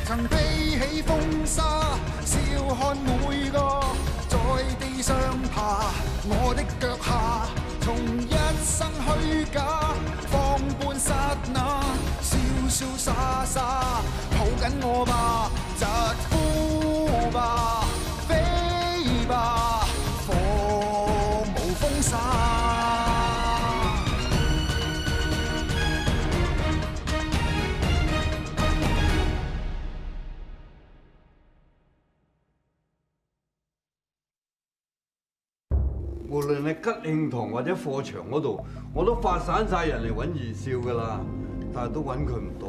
曾飛起風沙，笑看每個在地上爬。我的腳下，從一生虛假放半剎那，瀟瀟灑灑抱緊我吧，疾呼吧，飛吧，放無風沙。無論係吉慶堂或者貨場嗰度，我都發散晒人嚟揾二少噶啦，但係都揾佢唔到。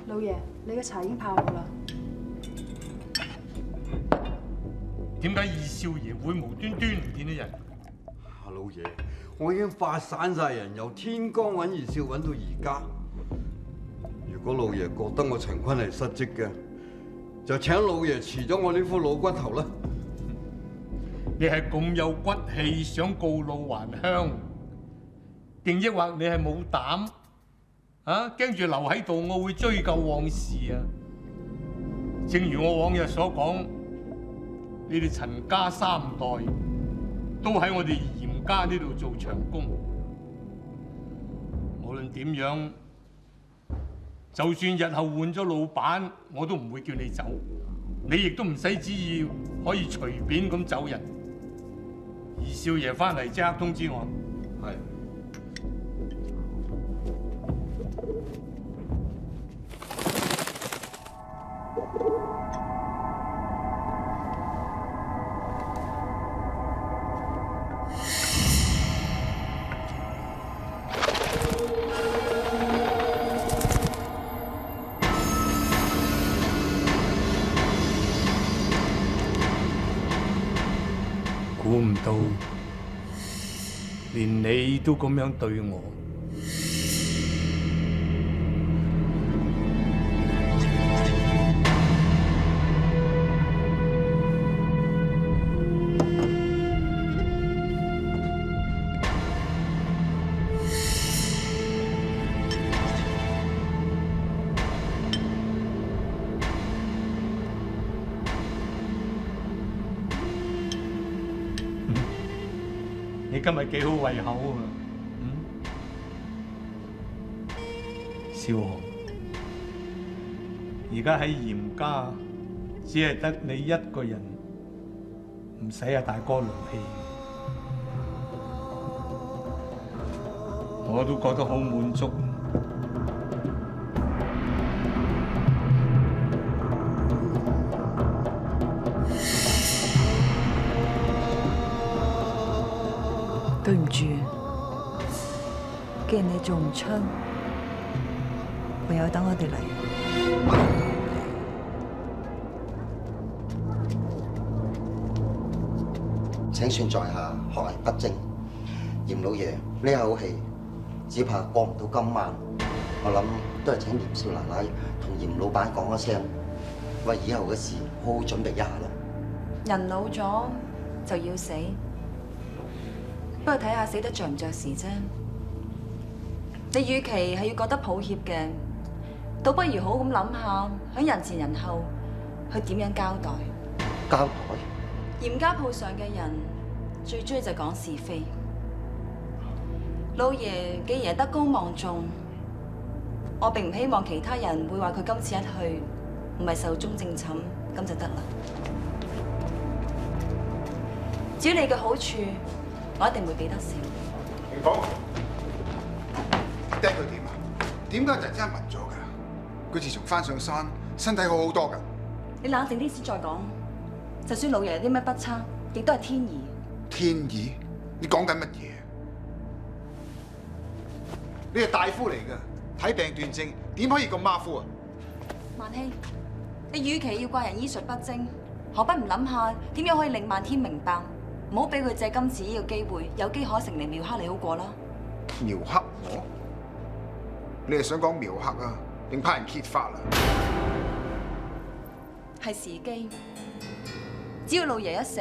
老爺，你嘅茶已經泡好啦。點解二少爺會無端端唔見到人？老爺，我已經發散晒人，由天光揾二少揾到而家。如果老爺覺得我陳坤係失職嘅，就請老爺辭咗我呢副老骨頭啦。你係咁有骨氣，想告老還鄉，定抑或你係冇膽？啊，驚住留喺度，我會追究往事啊！正如我往日所講，你哋陳家三代都喺我哋嚴家呢度做長工。無論點樣，就算日後換咗老闆，我都唔會叫你走。你亦都唔使旨意可以隨便咁走人。二少爺翻嚟即刻通知我。係。估唔到，連你都咁樣對我。你今日幾好胃口啊！少雄，而家喺嚴家，只係得你一個人，唔使阿大哥勞氣，我都覺得好滿足。對唔住，既然你做唔出，唯有等我哋嚟。請算在下學藝不精，嚴老爺呢口氣，只怕過唔到今晚。我諗都係請嚴少奶奶同嚴老闆講一聲，為以後嘅事好好準備一下咯。人老咗就要死。不過睇下死得着唔着時啫。你與其係要覺得抱歉嘅，倒不如好咁諗下，喺人前人後去點樣交代。交代？嚴家鋪上嘅人最中意就講是非。老爺既然係德高望重，我並唔希望其他人會話佢今次一去唔係壽終正寢，咁就得啦。至於你嘅好處，我一定會俾得少。明寶，爹佢點啊？點解突然之間暈咗㗎？佢自從翻上山，身體好好多㗎。你冷靜啲先再講。就算老爺有啲咩不測，亦都係天意。天意？你講緊乜嘢？你係大夫嚟㗎，睇病斷症，點可以咁馬虎啊？萬希，你與其要怪人醫術不精，何不唔諗下點樣可以令漫天明白？唔好俾佢借今次呢個機會，有機可乘嚟苗黑你好過啦。苗黑我？你係想講苗黑啊？定派人揭發啊？係時機，只要老爺一死，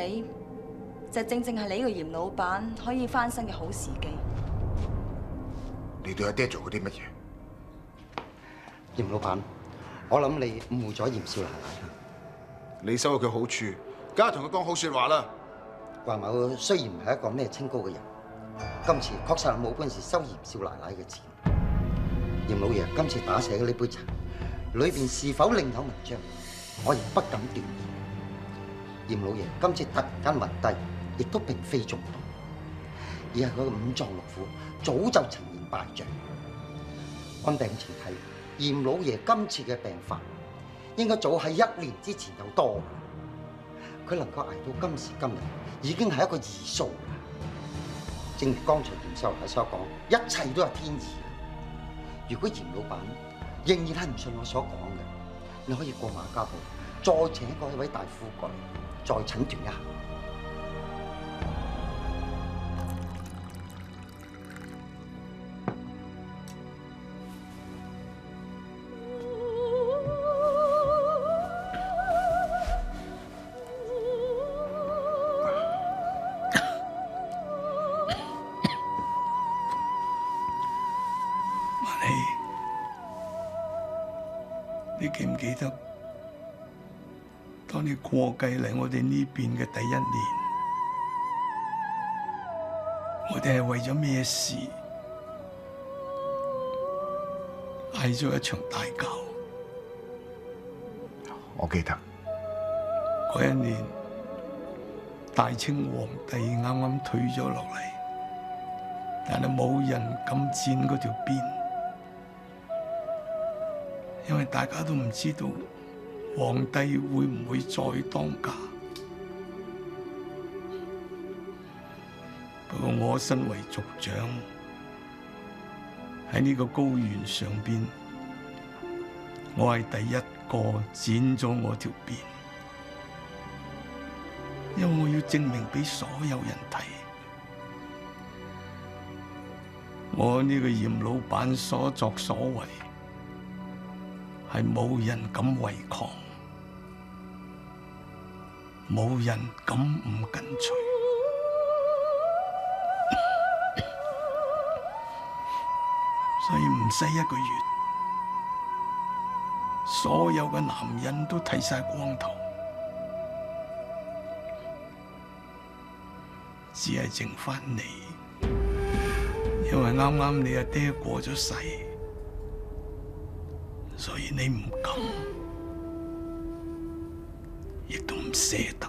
就正正係你呢個嚴老闆可以翻身嘅好時機。你對阿爹做過啲乜嘢？嚴老闆，我諗你誤會咗嚴少奶奶。你收咗佢好處，梗係同佢講好説話啦。華某雖然唔係一個咩清高嘅人，今次確實係冇本事收嚴少奶奶嘅錢。嚴老爺今次打寫嘅呢杯茶，裏邊是否另有文章，我亦不敢斷言。嚴老爺今次突然間暈低，亦都並非中毒，而係佢嘅五臟六腑早就呈現敗象。按病情睇，嚴老爺今次嘅病發應該早喺1年之前有多。佢能夠捱到今時今日，已經係一個異數啦。正如剛才嚴少奶奶所講，一切都係天意。如果嚴老闆仍然係唔信我所講嘅，你可以過馬家堡，再請嗰一位大夫過嚟，再診斷一下。你記唔記得，當你過繼嚟我哋呢邊嘅第1年，我哋係為咗咩事嗌咗一場大交？我記得嗰1年，大清皇帝啱啱退咗落嚟，但係冇人敢佔嗰條邊。因為大家都唔知道皇帝會唔會再當家。不過我身為族長，喺呢個高原上邊，我係第一個剪咗我條辮，因為我要證明俾所有人睇，我呢個嚴老闆所作所為，係冇人敢違抗，冇人敢唔跟隨。所以唔使1個月，所有嘅男人都剃晒光頭，只係剩返你，因為啱啱你阿爹過咗世。所以你唔敢，亦都唔捨得。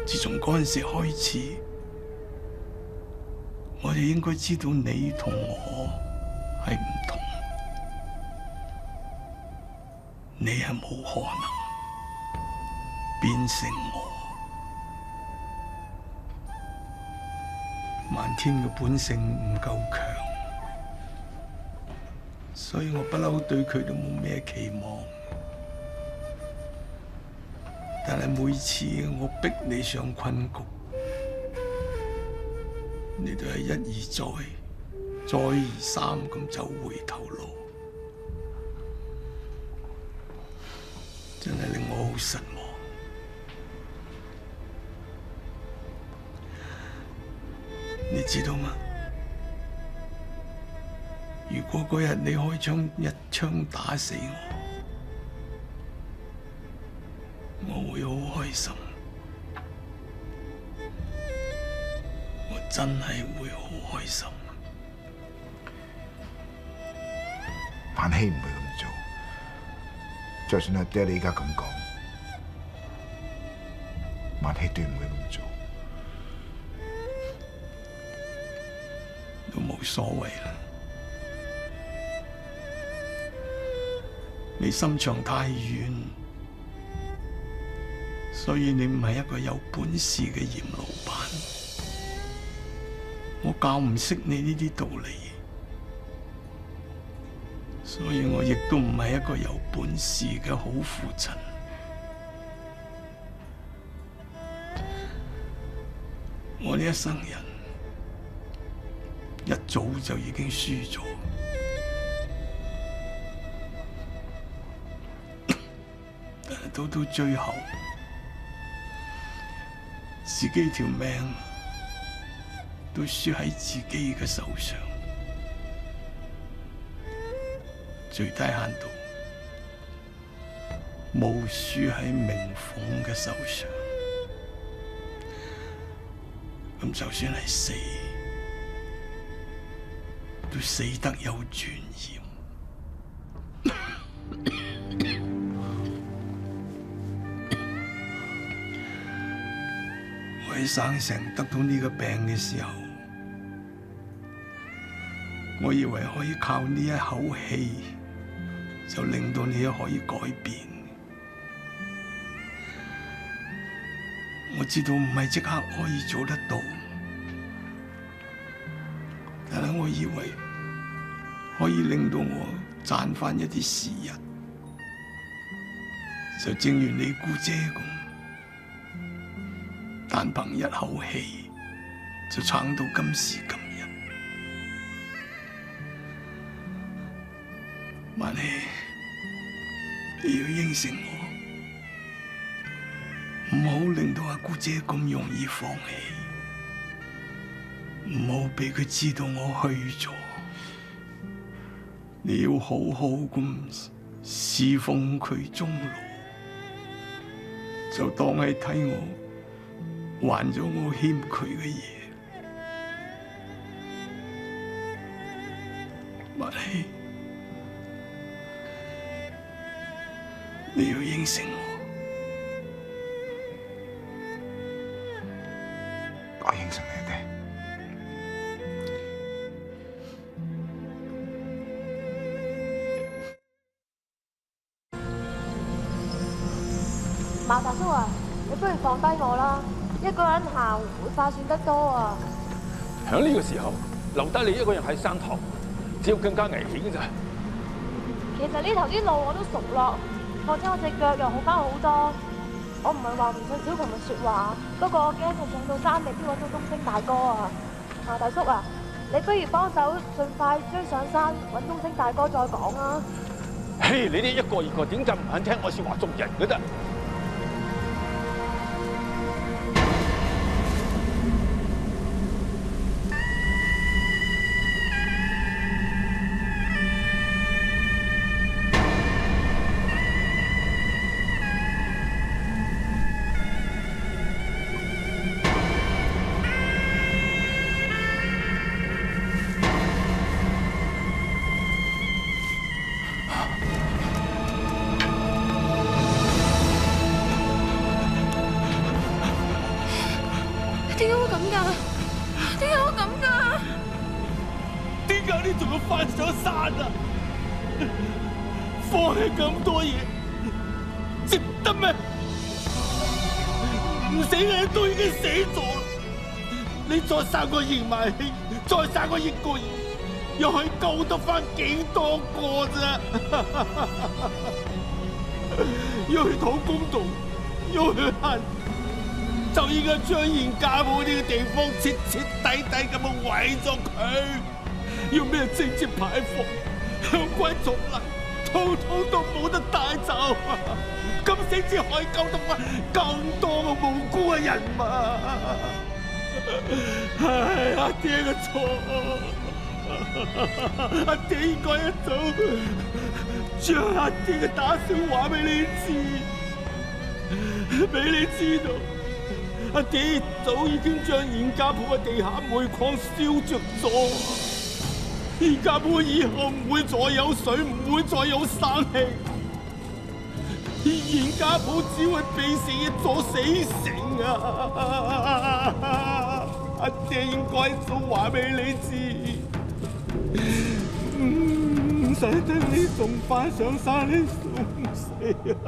自從嗰陣時開始，我哋應該知道你同我係唔同，你係冇可能變成我。漫天嘅本性唔夠強。所以我不嬲對佢都冇咩期望，但係每次我逼你上困局，你都係一而再、再而三咁走回頭路，真係令我好失望。你知道嗎？如果嗰日你開槍一槍打死我會好開心，我真係會好開心。萬希唔會咁做，就算阿爹你而家咁講，萬希都唔會咁做，都冇所謂啦。你心腸太軟，所以你唔係一個有本事嘅嚴老闆。我教唔識你呢啲道理，所以我亦都唔係一個有本事嘅好父親。我呢一生人一早就已經輸咗。到最後，自己條命都輸喺自己嘅手上。最低限度冇輸喺明鳳嘅手上。咁就算係死，都死得有尊嚴。我喺省城得到呢個病嘅時候，我以為可以靠呢一口氣就令到你可以改變。我知道唔係即刻可以做得到，但係我以為可以令到我賺返一啲時日，就正如你姑姐咁，單憑一口氣就撐到今時今日。萬希，你要應承我，唔好令到阿姑姐咁容易放棄，唔好俾佢知道我去咗。你要好好咁侍奉佢終老，就當係睇我還咗我欠佢嘅嘢。萬希，你要應承我。我應承你，爹。馬大叔啊，你不如放低我啦，一個人行會化算得多啊！響呢個時候留低你一個人喺山頭，只有更加危險嘅咋。其實呢頭啲路我都熟咯，況且我隻腳又好翻好多。我唔係話唔信小瓊嘅說話，不過我驚佢上到山未必揾到東星大哥啊！馬大叔啊，你不如幫手盡快追上山揾東星大哥再講啊！嘿，你哋一個二個點解唔肯聽我說話做人嘅啫？點解會咁㗎？點解會咁㗎？點解你仲要翻上山啊？放棄咁多嘢，值得咩？唔死嘅人都已經死咗啦，你再生個迎埋兄，再生個一個人，又可以救得翻幾多個啫？要去討公道，要去恨。就應該將現家寶呢個地方徹徹底底咁樣毀咗佢，要咩貞節牌坊、香龜族嚟，通通都冇得帶走，咁先至可以救得翻更多嘅無辜嘅人嘛！唉，阿爹嘅錯，阿爹應該一早將阿爹嘅打算話俾你知，俾你知道。阿爹早已經將嚴家鋪嘅地下煤礦燒着咗，嚴家鋪以後唔會再有水，唔會再有生氣，嚴家鋪只會被死一座死城啊！阿爹應該早話俾你知，唔使等你仲翻上山你送死啊！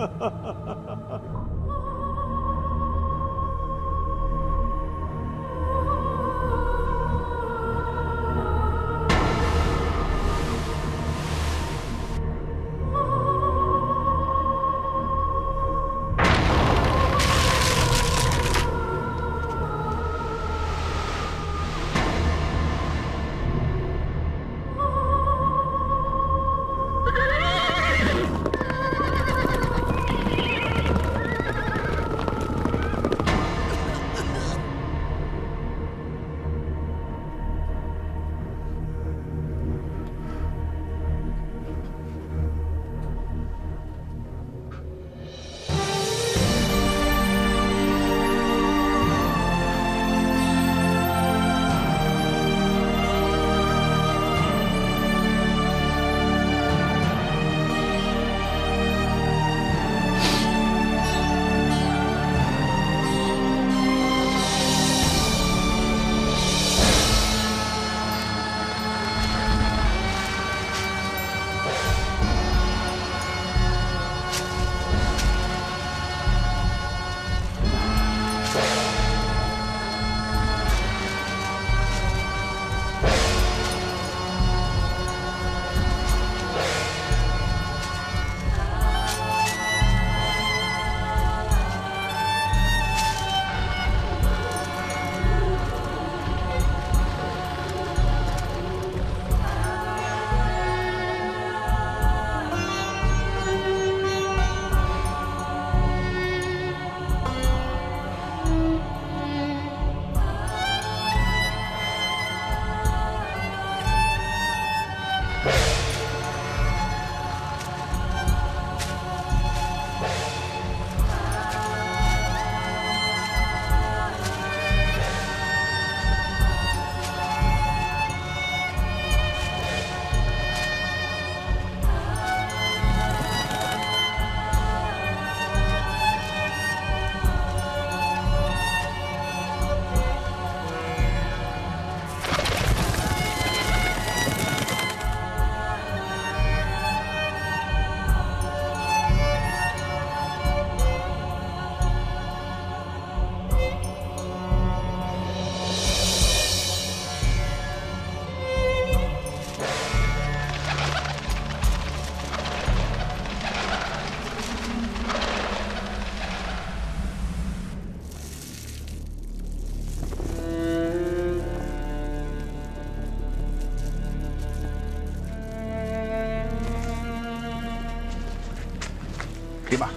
點啊？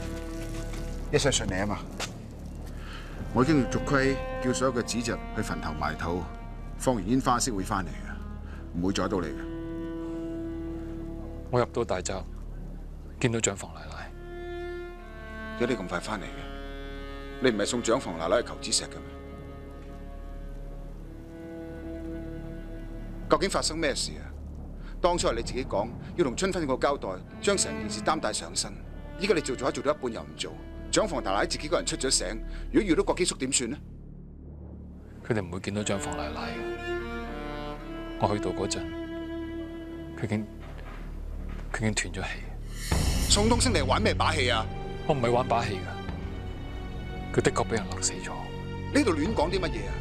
一世順利啊嘛！我已經逐規叫所有嘅子侄去墳頭埋土，放完煙花先會翻嚟嘅，唔會阻到你嘅。我入到大宅，見到長房奶奶。點解你咁快翻嚟嘅？你唔係送長房奶奶去求子石嘅咩？究竟發生咩事啊？當初係你自己講要同春芬個交代，將成件事擔帶上身。依家你做到一半又唔做，長房奶奶自己個人出咗醒，如果遇到郭基叔點算呢？佢哋唔會見到長房奶奶嘅。我去到嗰陣，佢已經斷咗氣。宋東升，你係玩咩把戲啊？我唔係玩把戲㗎，佢的確俾人勒死咗。呢度亂講啲乜嘢啊？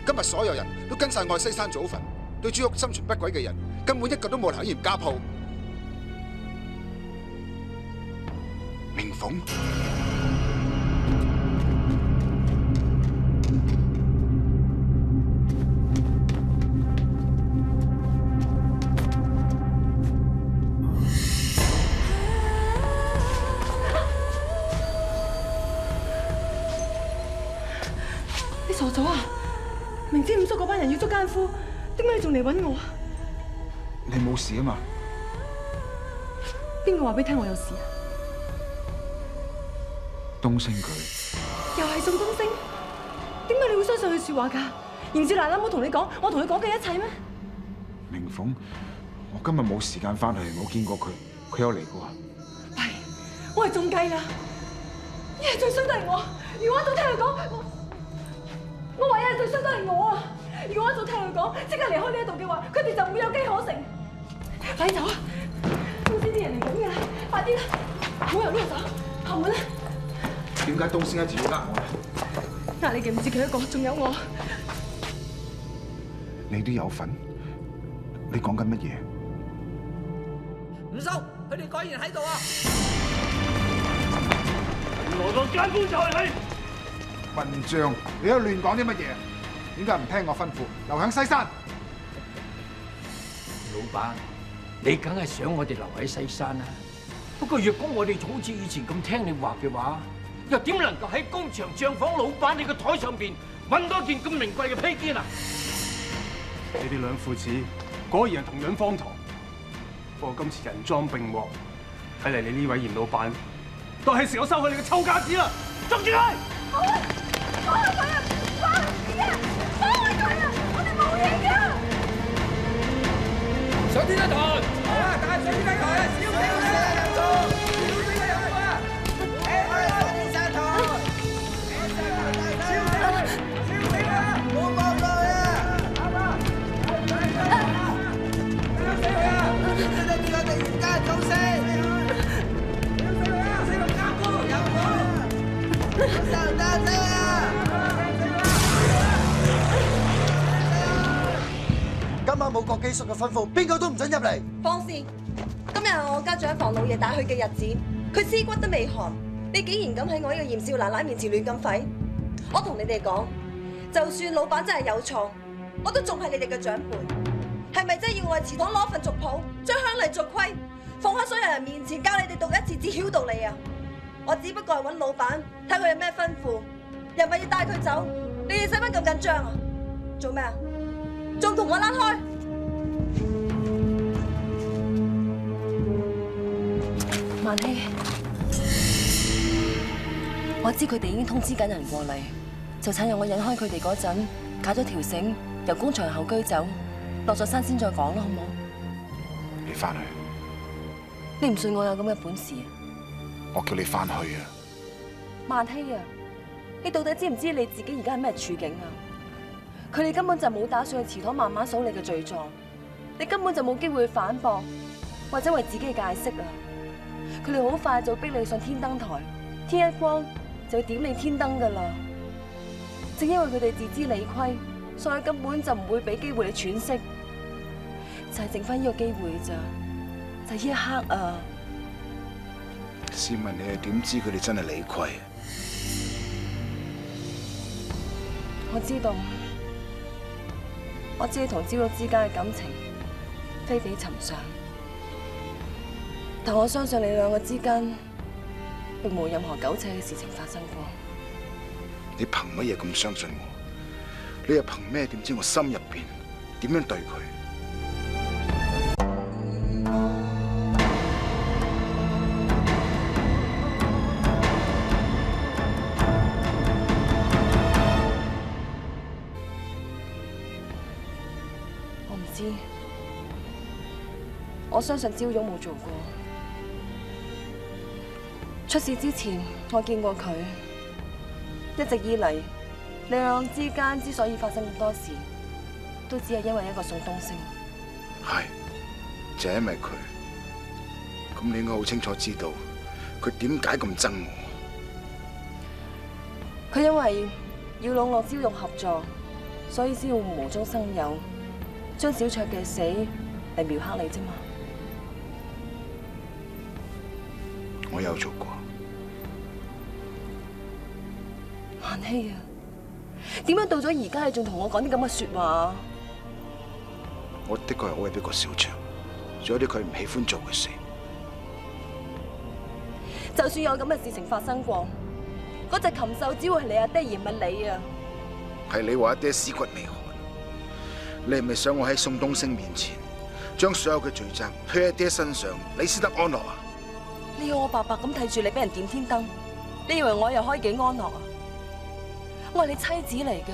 今日所有人都跟晒愛西山祖墳，對朱屋心存不軌嘅人，根本一個都冇留嫌家鋪。明鳳，你傻咗啊？明知五叔嗰班人要捉奸夫，點解你仲嚟搵我啊？你冇事啊嘛？邊個話俾你聽我有事啊？東升佢又係宋東升？點解你會相信佢說話噶？嚴少奶奶冇同你講，我同佢講嘅一切咩？明鳳，我今日冇時間翻去，冇見過佢，佢有嚟過。係，我係中計啦！一係最衰都係我，如果我早聽佢講，我話一係最衰都係我啊！如果我早聽佢講，即刻離開呢一度嘅話，佢哋就唔會有機可乘。快啲走啊！公司啲人嚟緊㗎啦，快啲啦！唔好由呢度走，後門啦！點解東升一直要呃我咧？呃你嘅唔止佢一個，仲有我。你都有份？你講緊乜嘢？五叔，佢哋果然喺度啊！來個奸夫就係你！混帳！你喺度亂講啲乜嘢？點解唔聽我吩咐，留響西山？老闆，你梗係想我哋留喺西山啦。不過若果我哋好似以前咁聽你話嘅話，又點能夠喺工場帳房老闆你個台上邊揾到件咁名貴嘅披肩啊？你哋兩父子果然係同樣荒唐。不過今次人贓並獲，睇嚟你呢位嚴老闆都係時候收佢你嘅臭架子啦！捉住佢！放開佢啊！放開佢啊！我哋冇嘢㗎！上天一台，好啊！大家上天一台啊！小死我哋入座，小死我入座啊！上天山台，燒死佢！冇幫助啊！啱啊！燒死佢啊！叫我哋原家早死！燒死佢啊！死個家夫有冇？收大聲啊！今晚冇郭基叔嘅吩咐，邊個都唔准入嚟。放肆！今日係我家長房老爺帶去嘅日子，佢屍骨都未寒，你竟然敢喺我呢個嚴少奶奶面前亂咁吠？我同你哋講，就算老闆真係有錯，我都仲係你哋嘅長輩，係咪真係要我喺祠堂攞份族譜，將鄉里族規放喺所有人面前教你哋讀一次至曉道理啊？我只不過係揾老闆睇佢有咩吩咐，又咪要帶佢走，你哋使乜咁緊張啊？做咩啊？仲同我躝開？萬希，我知佢哋已經通知緊人過嚟，就趁我引開佢哋嗰陣，解咗條繩，由工場後居走，落咗山先再講啦，好冇？你翻去。你唔信我有咁嘅本事？我叫你翻去啊！萬希啊，你到底知唔知你自己而家係咩處境啊？佢哋根本就冇打算去祠堂慢慢數你嘅罪狀，你根本就冇機會去反駁或者為自己嘅解釋啊！佢哋好快就逼你上天燈台，天一光就要點你天燈噶啦！正因為佢哋自知理虧，所以根本就唔會俾機會你喘息，就係剩翻呢個機會咋，就係呢一刻啊！試問你係點知佢哋真係理虧？我知道，我知同朝早之間嘅感情非比尋常，但我相信你兩個之間並冇任何苟且嘅事情發生過。你憑乜嘢咁相信我？你又憑咩點知我心入邊點樣對佢？我唔知，我相信朝勇冇做過。出事之前，我見過佢。一直以嚟，你兩之間之所以發生咁多事，都只係因為一個宋東升。係，就係因為佢。咁你應該好清楚知道，佢點解咁憎我。佢因為要籠絡朝勇合作，所以先會無中生有，將小卓嘅死嚟描黑你啫嘛。我有做過。萬希啊，點解到咗而家你仲同我講啲咁嘅說話？我的確係好為俾個小卓，做咗啲佢唔喜歡做嘅事。就算有咁嘅事情發生過，嗰隻禽獸只會係你阿爹而唔係你啊！係你話阿爹屍骨未寒，你係咪想我喺宋東升面前將所有嘅罪責推喺阿爹身上，你先得安樂啊？你要我白白咁睇住你俾人點天燈，你以為我又可以幾安樂啊？我係你妻子嚟噶，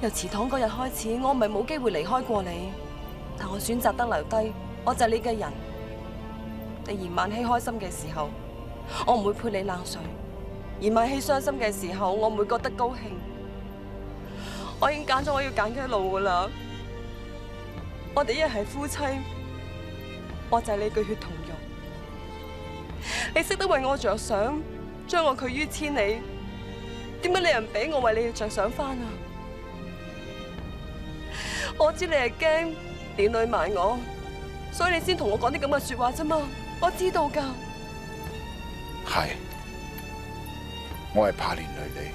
由祠堂嗰日開始，我唔係冇機會離開過你，但我選擇得留低，我就係你嘅人。你嫌萬希開心嘅時候，我唔會潑你冷水；而萬希傷心嘅時候，我唔會覺得高興。我已經揀咗我要揀嘅路噶啦，我哋一係夫妻，我就係你嘅血同肉。你識得為我着想，將我拒於千里。點解你又唔俾我為你着想翻啊？我知你係驚連累埋我，所以你先同我講啲咁嘅說話啫嘛。我知道噶。係，我係怕連累你，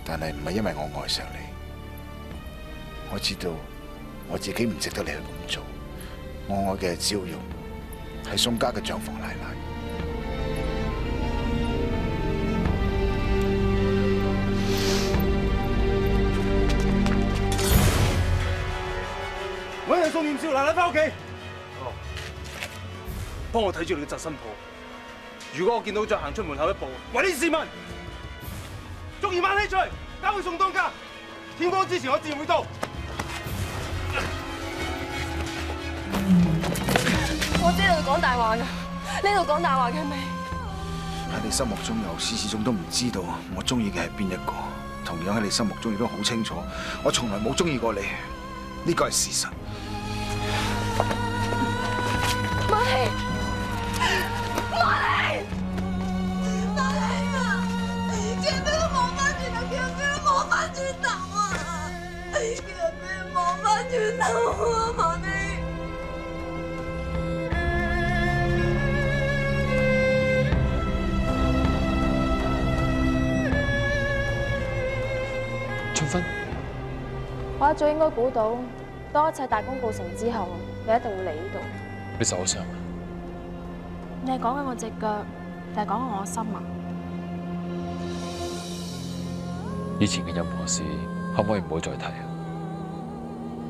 但係唔係因為我愛上你。我知道我自己唔值得你去咁做。我愛嘅係朝玉，係宋家嘅帳房奶奶。我一陣送嚴少奶奶翻屋企。幫我睇住你嘅侄新抱。如果我見到再行出門口一步，為呢市民捉二萬希出嚟，交去宋當家。天光之前，我自然會到。我知道你講大話噶，呢度講大話嘅係咪？喺你心目中又始終都唔知道我中意嘅係邊一個，同樣喺你心目中亦都好清楚，我從來冇中意過你，呢個係事實。萬希，萬希，萬希啊！叫人俾我望翻轉頭，叫人俾我望翻轉頭啊！叫人俾我望翻轉頭啊！萬希。我一早應該估到，當一切大功告成之後，你一定會嚟呢度。你受咗傷啊？你係講緊我隻腳，定係講緊我心啊？以前嘅任何事，可唔可以唔好再提啊？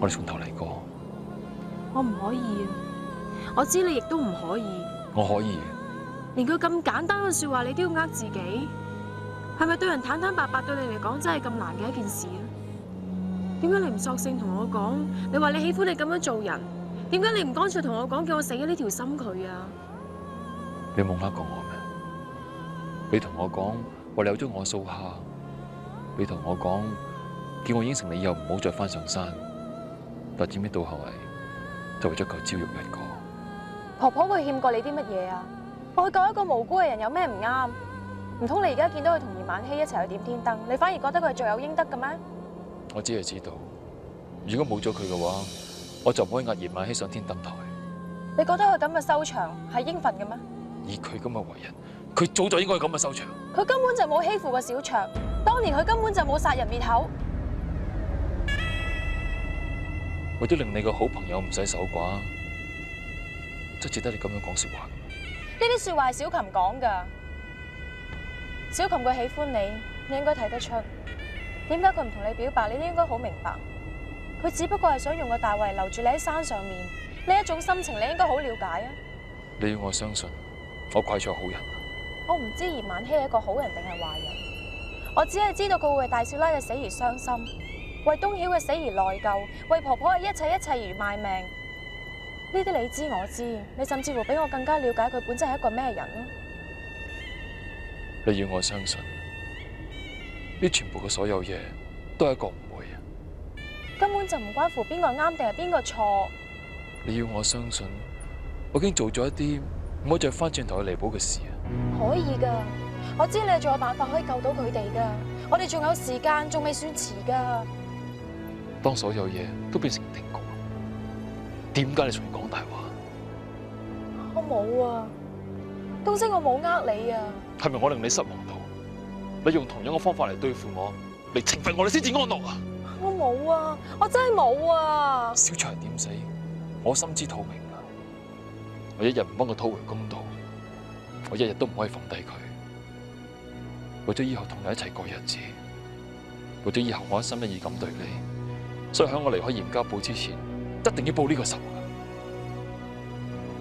我哋從頭嚟過。我唔可以啊！我知你亦都唔可以。我可以。連佢咁簡單嘅說話，你都要呃自己，係咪對人坦坦白白對你嚟講真係咁難嘅一件事啊？點解你唔索性同我講？你話你喜歡你咁樣做人，點解你唔乾脆同我講，叫我死咗呢條心佢啊？你冇呃過我咩？你同我講話你有咗我數下，你同我講叫我應承你以後唔好再翻上山，但點知到後嚟就為咗夠招肉一個。婆婆佢欠過你啲乜嘢啊？我去救一個無辜嘅人有咩唔啱？唔通你而家見到佢同葉晚曦一齊去點天燈，你反而覺得佢係罪有應得嘅咩？我只係知道，如果冇咗佢嘅話，我就唔可以押葉晚曦上天燈台。你覺得佢咁嘅收場係應份嘅咩？以佢咁嘅為人，佢早就應該咁嘅收場。佢根本就冇欺負過小卓，當年佢根本就冇殺人滅口。為咗令你個好朋友唔使守寡，真值得你咁樣講說話。呢啲說話係小琴講噶。小琴佢喜歡你，你應該睇得出。點解佢唔同你表白？你都應該好明白。佢只不過係想用個大圍留住你喺山上面，呢一種心情你應該好了解啊。你要我相信，我怪錯好人。我唔知葉晚曦係一個好人定係壞人，我只係知道佢會為大少奶嘅死而傷心，為東曉嘅死而內疚，為婆婆嘅一切而賣命。呢啲你知我知，你甚至乎比我更加了解佢本質係一個咩人咯。你要我相信，呢全部嘅所有嘢都係一個誤會啊！根本就唔關乎邊個啱定係邊個錯。你要我相信，我已經做咗一啲唔可以再翻轉頭去彌補嘅事啊！可以噶，我知你仲有辦法可以救到佢哋噶，我哋仲有時間，仲未算遲噶。當所有嘢都變成定局，點解你仲要講大話？我冇啊，東升，我冇呃你啊。係咪我令你失望到？你用同樣嘅方法嚟對付我，嚟懲罰我，你先至安樂啊？我冇啊，我真係冇啊。小卓係點死，我心知肚明啊！我一日唔幫佢討回公道，我一日都唔可以放低佢。為咗以後同你一齊過日子，為咗以後我一心一意咁對你，所以喺我離開嚴家堡之前，一定要報呢個仇啊！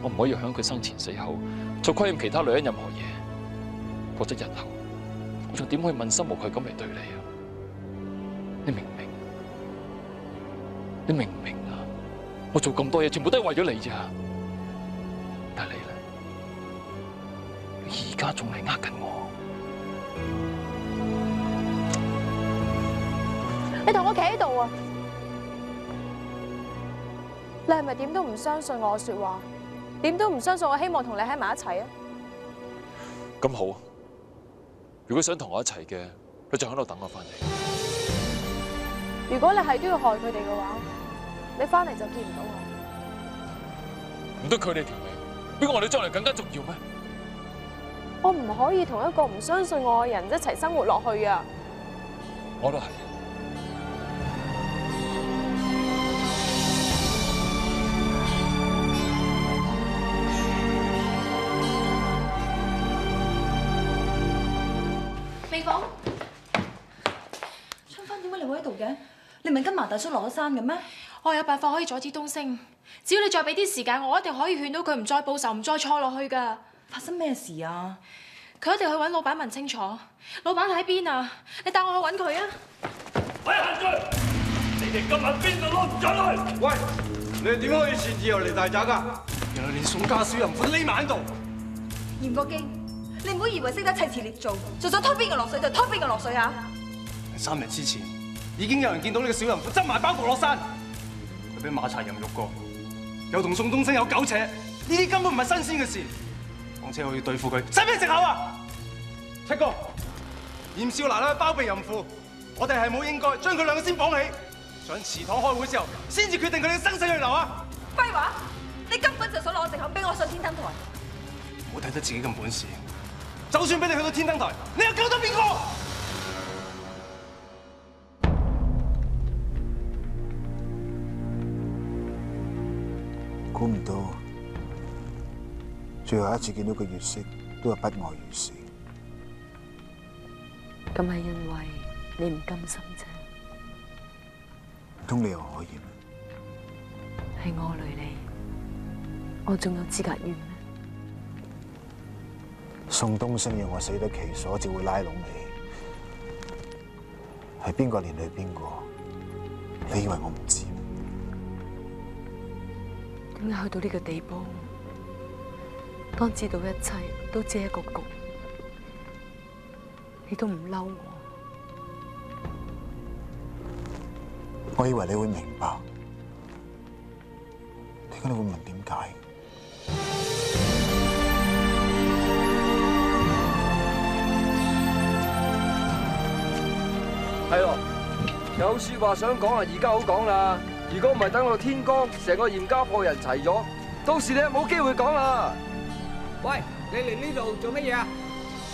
我唔可以喺佢生前死後再虧欠其他女人任何嘢，否則日後我仲點可以問心無愧咁嚟對你啊？你明唔明？你明唔明啊？我做咁多嘢，全部都係為咗你咋？但係你咧，你而家仲係呃緊我。你同我企喺度啊！你係咪點都唔相信我嘅說話？點都唔相信我希望同你喺埋一齊啊？咁好，如果想同我一齊嘅，你就喺度等我翻嚟。如果你係都要害佢哋嘅話，你翻嚟就見唔到我。唔通佢哋條命比我哋將來更加重要咩？我唔可以同一個唔相信我嘅人一齊生活落去啊！我都係。美鳳，春芬，點解你會喺度嘅？你唔係跟麻大叔落咗山嘅咩？我有辦法可以阻止東升，只要你再俾啲時間，我一定可以勸到佢唔再報仇，唔再錯落去噶。發生咩事啊？佢一定要去揾老闆問清楚，老闆喺邊啊？你帶我去揾佢啊！喂，行住！你哋今晚邊度攞唔上嚟？喂，你哋點可以擅自由嚟大宅㗎？原來連宋家小淫婦匿埋喺度。嚴國基，你唔好以為識得砌詞捏造，就想拖邊個落水就拖邊個落水啊！3日之前已經有人見到呢個小淫婦執埋包袱落山，佢俾馬茶淫辱過，又同宋東升有苟且，呢啲根本唔係新鮮嘅事。況且我要對付佢，使咩藉口啊？七哥，嚴少奶奶包庇淫婦，我哋係冇應該將佢兩個先綁起，上祠堂開會之後，先至決定佢哋嘅生死去留啊！廢話，你根本就想攞藉口逼我上天燈台。唔好睇得自己咁本事，就算俾你去到天燈台，你又救得邊個？估唔到，最後一次見到個月色，都係不外如是。咁係因為你唔甘心啫。唔通你又可以咩？係我累你，我仲有資格怨咩？宋東升要我死得其所，至會拉攏你。係邊個連累邊個？你以為我唔知？點解去到呢個地步？當知道一切都只係一個局，你都唔嬲我？我以為你會明白，點解你會問點解？係咯，有說話想講啊，而家好講啦。如果唔係等到天光，成個嚴家破人齊咗，到時你又冇機會講啦。喂，你嚟呢度做乜嘢啊？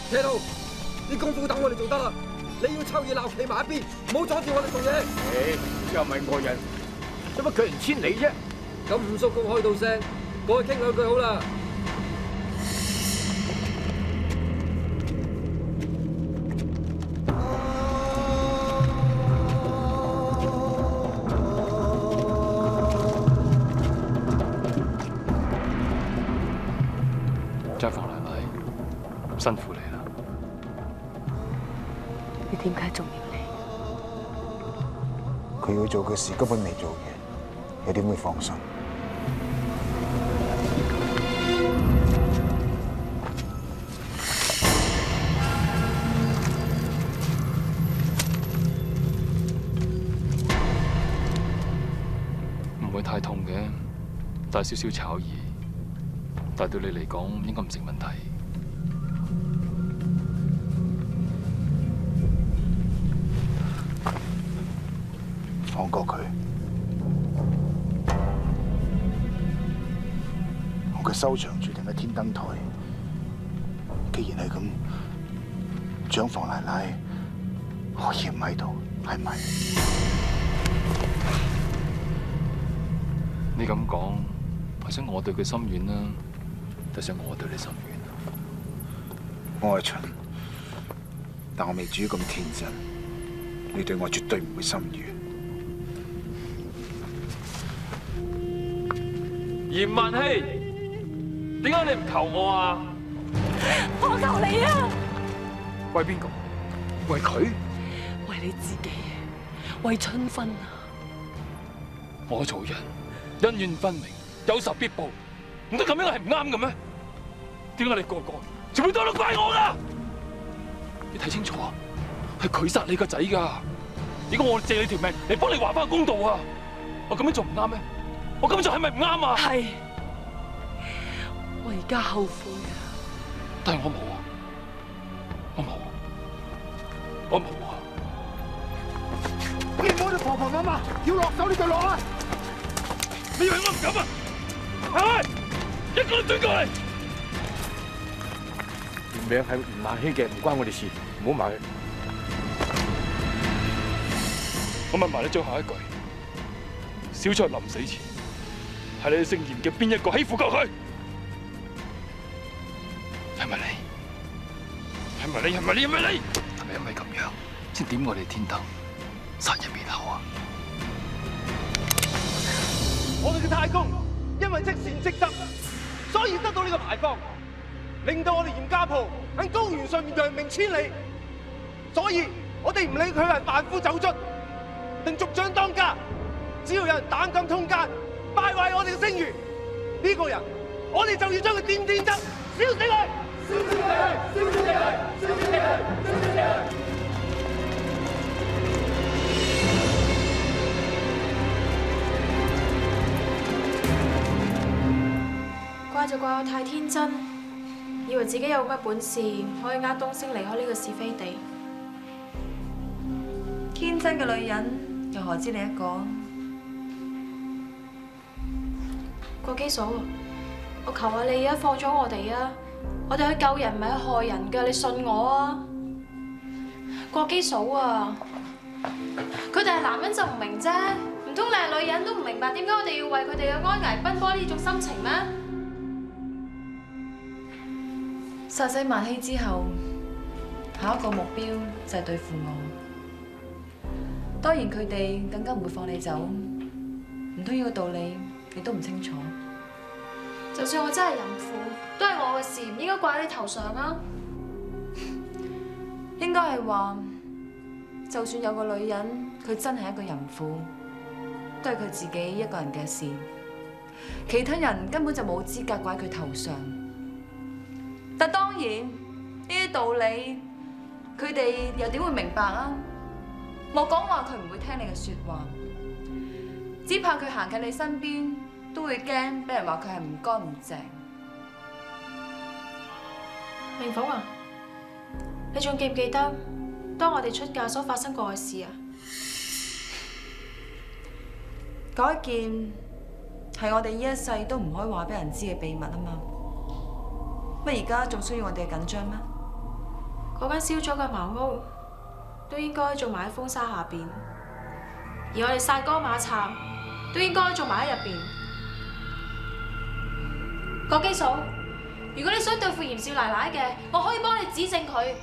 車路，啲功夫等我哋做得啦。你要湊熱鬧企埋一邊，唔好阻住我哋做嘢。你又唔係外人，做乜拒人千里啫？咁五叔公開到聲，過去傾兩句好啦。張房奶奶，辛苦你啦。你點解仲要嚟？佢要做嘅事根本未做完，又點會放心？唔會太痛嘅，大少少炒耳，但對你嚟講應該唔成問題。放過佢，我嘅收場注定喺天燈台。既然係咁，長房奶奶可以唔喺度，係咪？你咁講，係想我對佢心軟啦，定想我對你心軟？我係蠢，但我未至於咁天真。你對我絕對唔會心軟。嚴萬禧，點解你唔求我啊？我求你啊！為邊個？為佢？為你自己，為春芬啊！我做人恩怨分明，有仇必報，唔得咁樣係唔啱嘅咩？點解你個個全部都怪我㗎？你睇清楚啊！係佢殺你個仔㗎！如果我借你條命嚟幫你還翻公道啊！我咁樣做唔啱咩？我咁樣做係咪唔啱啊？係，我而家後悔啊！但係我冇啊！我冇啊！見我哋婆婆媽媽要落手，你就落啊！你以為我唔敢啊？係，一個都追過嚟！原名係嚴萬禧嘅，唔關我哋事，唔好埋去。我問埋你最後一句：小翠臨死前，係你哋姓嚴嘅邊一個欺負過佢？係咪你？係咪你？係咪你？係咪你？係咪因為咁樣先點我哋天燈，殺人滅口啊？我哋嘅太公因為積善積德，所以得到呢個牌坊，令到我哋嚴家鋪喺高原上面揚名千里。所以我哋唔理佢係販夫走卒定族長當家，只要有人膽敢通奸，敗壞我哋嘅聲譽，呢個人我哋就要將佢點點得，燒死佢！燒死佢！燒死佢！燒死佢！燒死佢！怪就怪我太天真，以為自己有乜本事可以呃東升離開呢個是非地。天真嘅女人又何止你一個？國基嫂，我求下你啊，放咗我哋啊！我哋去救人唔係去害人㗎，你信我啊！國基嫂啊，佢哋係男人就唔明啫，唔通你係女人都唔明白點解我哋要為佢哋嘅安危奔波呢種心情咩？殺死萬禧之後，下一個目標就係對付我。當然佢哋更加唔會放你走，唔通呢個道理你都唔清楚？就算我真係淫婦，都係我嘅事，唔應該掛喺你頭上啊！應該係話，就算有個女人佢真係一個淫婦，都係佢自己一個人嘅事，其他人根本就冇資格掛喺佢頭上。但當然呢啲道理，佢哋又點會明白啊？莫講話佢唔會聽你嘅說話，只怕佢行近你身邊，都會驚俾人話佢係唔乾唔淨。明鳳啊，你仲記唔記得當我哋出嫁所發生過嘅事啊？嗰一件係我哋呢一世都唔可以話俾人知嘅秘密啊嘛。乜而家仲需要我哋緊張咩？嗰間燒咗嘅茅屋都應該做埋喺風沙下邊，而我哋殺哥馬賊都應該做埋喺入邊。郭基嫂，如果你想對付嚴少奶奶嘅，我可以幫你指證佢，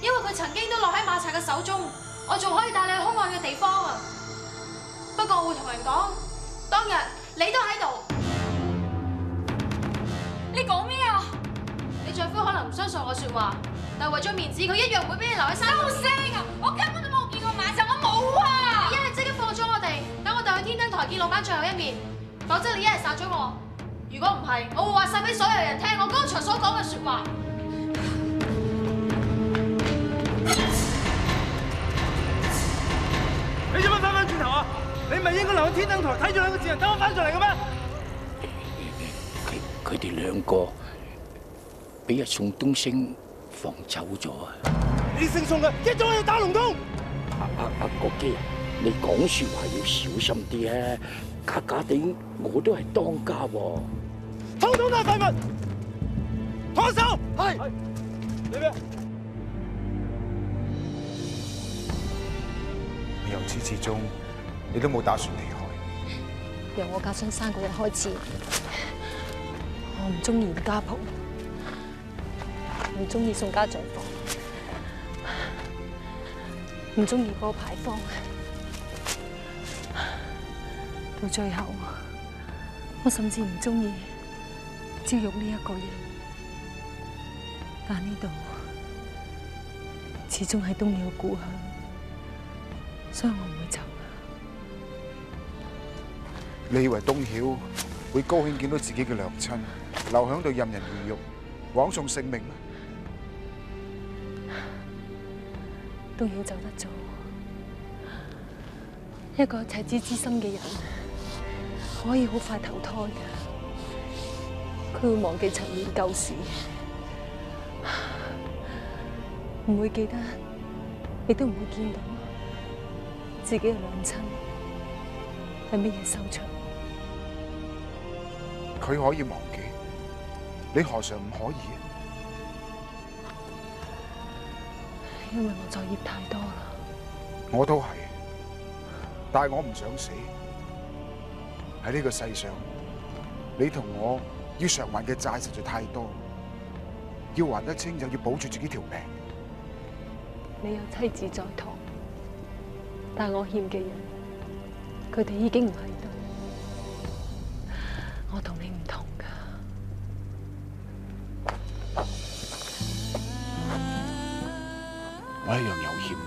因為佢曾經都落喺馬賊嘅手中，我仲可以帶你去兇案嘅地方啊！不過我會同人講，當日你都喺度。你講咩啊？你丈夫可能唔相信我說話，但係為咗面子，佢一樣唔會俾你留喺山度。收聲啊！我根本都冇見過馬賊，我冇啊！你一係即刻放咗我哋，等我哋去天燈台見老闆最後一面，否則你一係殺咗我。如果唔係，我會話晒俾所有人聽我剛才所講嘅說話。你做乜翻返轉頭啊？你咪應該留喺天燈台睇住兩個賤人等我翻上嚟嘅咩？佢哋兩個俾阿宋東升放走咗啊！你姓宋嘅一早要打龍通。阿國基啊，你講說話要小心啲啊！假假地我都係當家喎。通通都係廢物，放手！係。你咩？你由始至終，你都冇打算離開。由我嫁上山嗰日開始，我唔中意嚴家鋪，唔中意宋家賬房，唔中意嗰個牌坊，到最後，我甚至唔中意焦玉呢一個人，但呢度始終係東曉嘅故鄉，所以我唔會走。你以為東曉會高興見到自己嘅娘親留響度任人魚肉，枉送性命咩？東曉走得早，一個赤子之心嘅人可以好快投胎㗎，佢會忘記陳年舊事，唔會記得，亦都唔會見到自己嘅娘親係乜嘢收場。佢可以忘記，你何嘗唔可以？因為我作業太多啦。我都係，但係我唔想死。喺呢個世上，你同我要償還嘅債實在太多，要還得清就要保住自己條命。你有妻子在堂，但我欠嘅人，佢哋已經唔喺度。我同你唔同㗎。我一樣有欠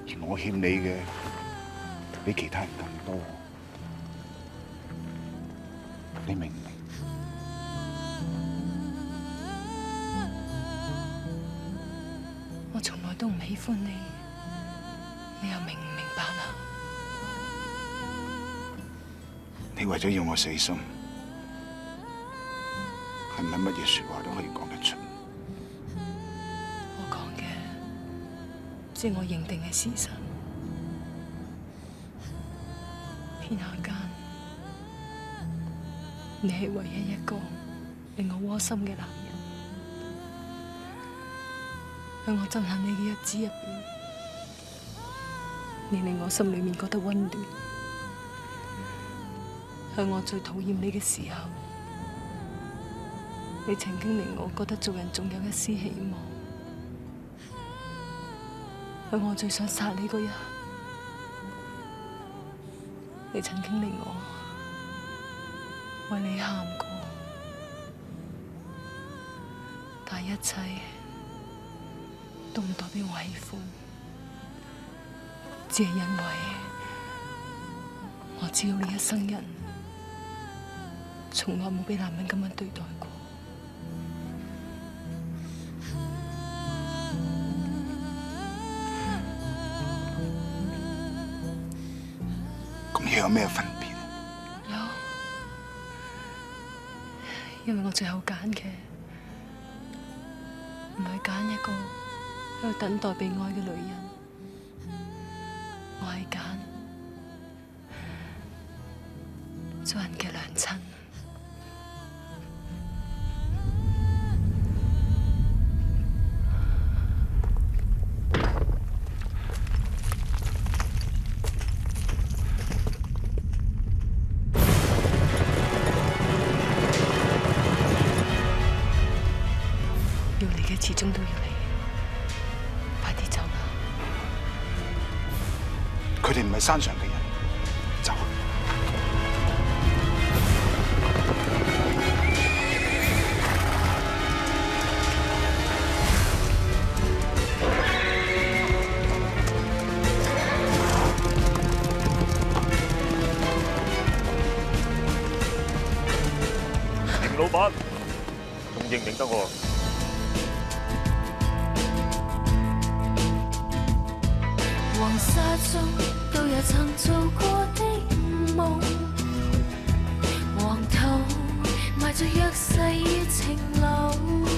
你，而我欠你嘅比其他人更多，你明唔明？我從來都唔喜歡你，你又明唔明白啊？你為咗要我死心，係咪乜嘢說話都可以講得出？我講嘅只係我認定嘅事實。天下間，你係唯一一個令我窩心嘅男人。喺我憎恨你嘅日子入邊，你令我心裏面覺得溫暖。喺我最討厭你嘅時候，你曾經令我覺得做人仲有一絲希望。喺我最想殺你嗰日，你曾經令我為你喊過，但一切都唔代表我喜歡，只係因為我知道你一生人從來冇俾男人咁樣對待過。咁又有咩分別？有，因為我最後揀嘅唔係揀一個喺度等待被愛嘅女人，我係揀做人嘅娘親。要嚟嘅始終都要嚟，快啲走啦！佢哋唔係山上嘅人，走。嚴老闆，仲認唔認得我？黃沙中都有曾做過的夢，黃土埋着弱勢與情路。